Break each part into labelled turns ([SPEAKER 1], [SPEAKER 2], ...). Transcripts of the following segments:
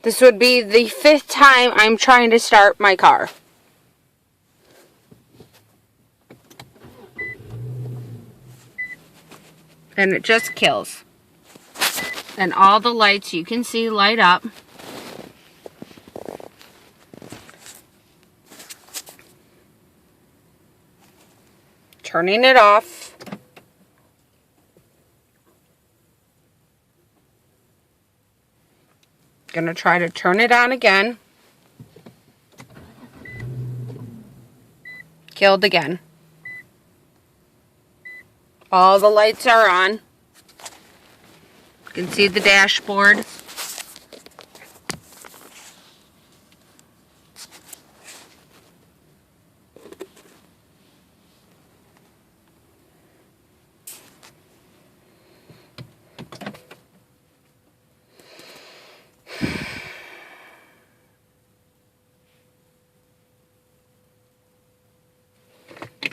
[SPEAKER 1] This would be the 5th time I'm trying to start my car. And it just kills. And all the lights you can see light up. Turning it off. Gonna try to turn it on again. Killed again. All the lights are on. You can see the dashboard.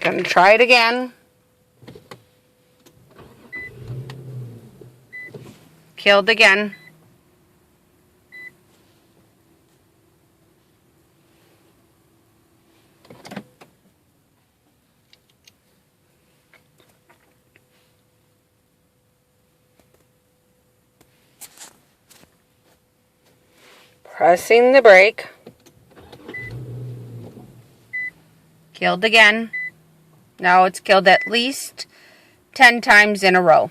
[SPEAKER 1] Gonna try it again. Killed again. Pressing the brake. Killed again. Now it's killed at least 10 times in a row.